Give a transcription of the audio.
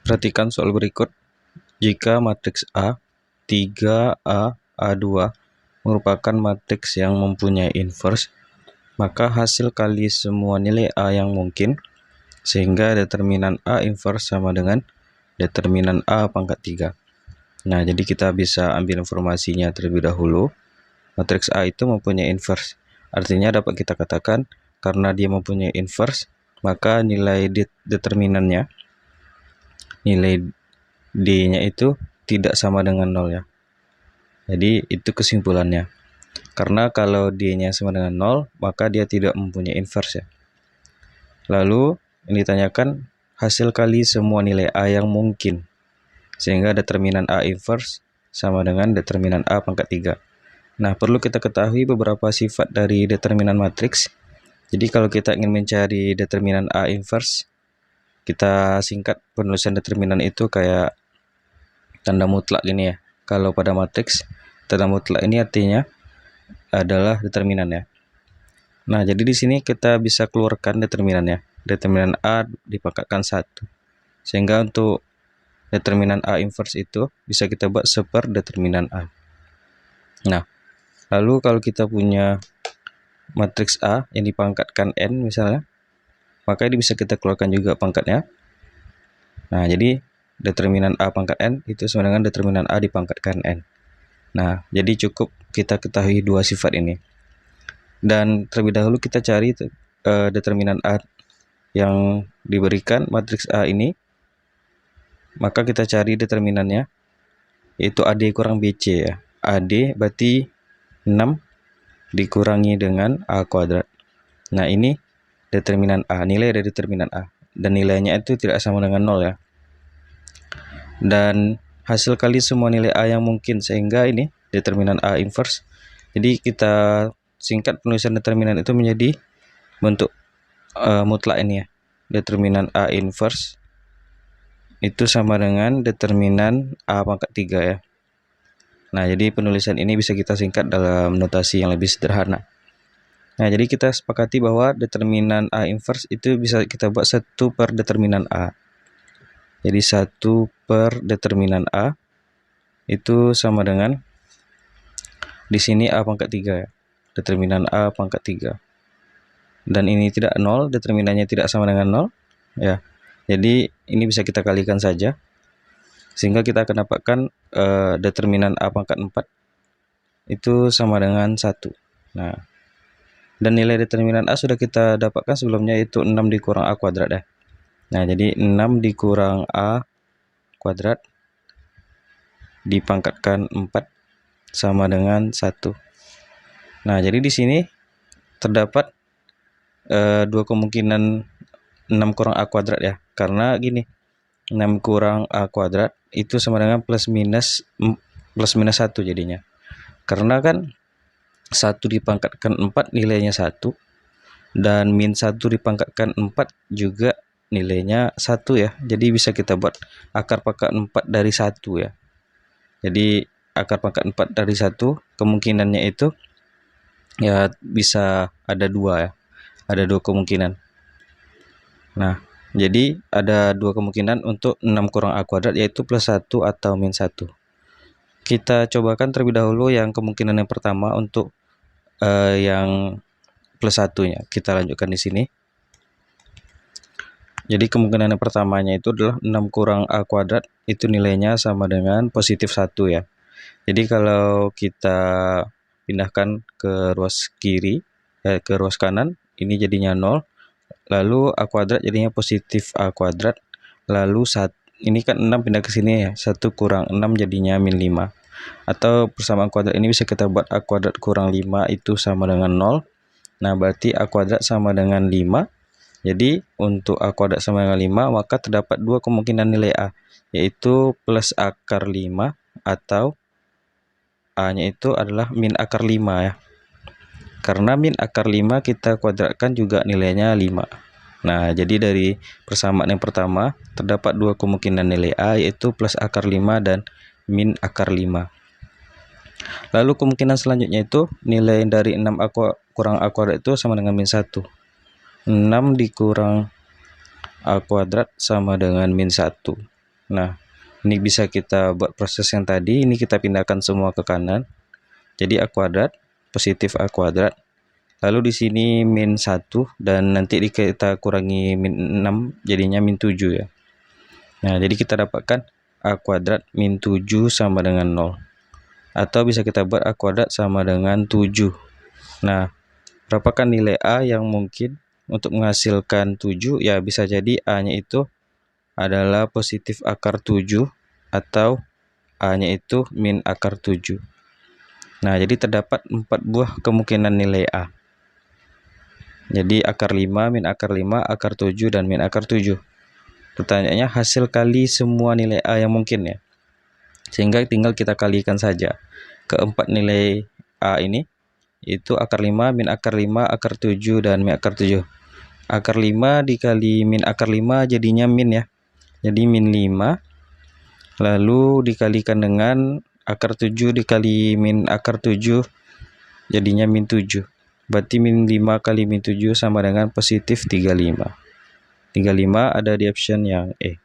Perhatikan soal berikut. Jika matriks A, 3A, A2 merupakan matriks yang mempunyai inverse, maka hasil kali semua nilai A yang mungkin, sehingga determinan A inverse sama dengan determinan A pangkat 3. Nah, jadi kita bisa ambil informasinya terlebih dahulu. Matriks A itu mempunyai inverse. Artinya dapat kita katakan karena dia mempunyai inverse, maka nilai determinannya, nilai D-nya itu tidak sama dengan 0 ya. Jadi itu kesimpulannya. Karena kalau D-nya sama dengan 0, maka dia tidak mempunyai inverse ya. Lalu ini ditanyakan hasil kali semua nilai A yang mungkin, sehingga determinan A inverse sama dengan determinan A pangkat 3. Nah, perlu kita ketahui beberapa sifat dari determinan matriks. Jadi kalau kita ingin mencari determinan A inverse, kita singkat penulisan determinan itu kayak tanda mutlak gini ya. Kalau pada matriks, tanda mutlak ini artinya adalah determinannya. Nah, jadi di sini kita bisa keluarkan determinannya. Determinan A dipangkatkan 1. Sehingga untuk determinan A inverse itu bisa kita buat seper determinan A. Nah, lalu kalau kita punya matriks A yang dipangkatkan N misalnya, maka ini bisa kita keluarkan juga pangkatnya. Nah, jadi determinan A pangkat N itu sama dengan determinan A dipangkatkan N. Nah, jadi cukup kita ketahui dua sifat ini. Dan terlebih dahulu kita cari determinan A yang diberikan matriks A ini. Maka kita cari determinannya, yaitu AD kurang BC ya. AD berarti 6 dikurangi dengan A kuadrat. Nah, ini determinan A, nilai dari determinan A. Dan nilainya itu tidak sama dengan 0 ya. Dan hasil kali semua nilai A yang mungkin, sehingga ini determinan A inverse. Jadi kita singkat penulisan determinan itu menjadi bentuk mutlak ini ya. Determinan A inverse itu sama dengan determinan A pangkat 3 ya. Nah, jadi penulisan ini bisa kita singkat dalam notasi yang lebih sederhana. Nah, jadi kita sepakati bahwa determinan A inverse itu bisa kita buat 1 per determinan A. Jadi 1 per determinan A itu sama dengan di sini A pangkat 3 ya. Determinan A pangkat 3. Dan ini tidak 0, determinannya tidak sama dengan 0 ya. Jadi ini bisa kita kalikan saja, sehingga kita akan dapatkan determinan A pangkat 4 itu sama dengan 1. Nah, dan nilai determinan A sudah kita dapatkan sebelumnya, yaitu 6 dikurang A kuadrat ya. Nah, jadi 6 dikurang A kuadrat dipangkatkan 4 sama dengan 1. Nah, jadi di sini terdapat dua kemungkinan 6 kurang A kuadrat ya. Karena gini, 6 kurang A kuadrat itu sama dengan plus minus 1 jadinya. Karena kan 1 dipangkatkan 4 nilainya 1, dan min 1 dipangkatkan 4 juga nilainya 1 ya. Jadi bisa kita buat akar pangkat 4 dari 1 ya. Jadi akar pangkat 4 dari 1 kemungkinannya itu ya bisa ada 2 ya. Ada 2 kemungkinan. Nah, jadi ada 2 kemungkinan untuk 6 kurang A kuadrat, yaitu plus 1 atau min 1. Kita cobakan terlebih dahulu yang kemungkinan yang pertama untuk yang plus 1-nya. Kita lanjutkan di sini. Jadi kemungkinan yang pertamanya itu adalah 6 kurang A kuadrat itu nilainya sama dengan positif 1 ya. Jadi kalau kita pindahkan ke ruas kiri, ke ruas kanan, ini jadinya 0. Lalu A kuadrat jadinya positif A kuadrat. Lalu ini kan 6 pindah ke sini ya. 1 kurang 6 jadinya min 5. Atau persamaan kuadrat ini bisa kita buat A kuadrat kurang 5 itu sama dengan 0. Nah, berarti A kuadrat sama dengan 5. Jadi untuk A kuadrat sama dengan 5, maka terdapat 2 kemungkinan nilai A, yaitu plus akar 5 atau A-nya itu adalah min akar 5 ya. Karena min akar 5 kita kuadratkan juga nilainya 5. Nah, jadi dari persamaan yang pertama terdapat 2 kemungkinan nilai A, yaitu plus akar 5 dan min akar 5. Lalu kemungkinan selanjutnya itu nilai dari 6A kurang A kuadrat itu sama dengan min 1. 6 dikurang A kuadrat sama dengan min 1. Nah, ini bisa kita buat proses yang tadi, ini kita pindahkan semua ke kanan. Jadi A kuadrat, positif A kuadrat. Lalu di sini min 1 dan nanti kita kurangi min 6 jadinya min 7 ya. Nah, jadi kita dapatkan A kuadrat min 7 sama dengan 0. Atau bisa kita buat A kuadrat sama dengan 7. Nah, berapakah nilai A yang mungkin untuk menghasilkan 7? Ya, bisa jadi A-nya itu adalah positif akar 7 atau A-nya itu min akar 7. Nah, jadi terdapat 4 buah kemungkinan nilai A. Jadi akar 5, min akar 5, akar 7, dan min akar 7. Pertanyaannya hasil kali semua nilai A yang mungkin ya. Sehingga tinggal kita kalikan saja. Keempat nilai A ini itu akar 5, min akar 5, akar 7, dan min akar 7. Akar 5 dikali min akar 5 jadinya min ya. Jadi min 5. Lalu dikalikan dengan akar 7 dikali min akar 7 jadinya min 7. Berarti min 5 kali min 7 sama dengan positif 35. 35 ada di option yang E.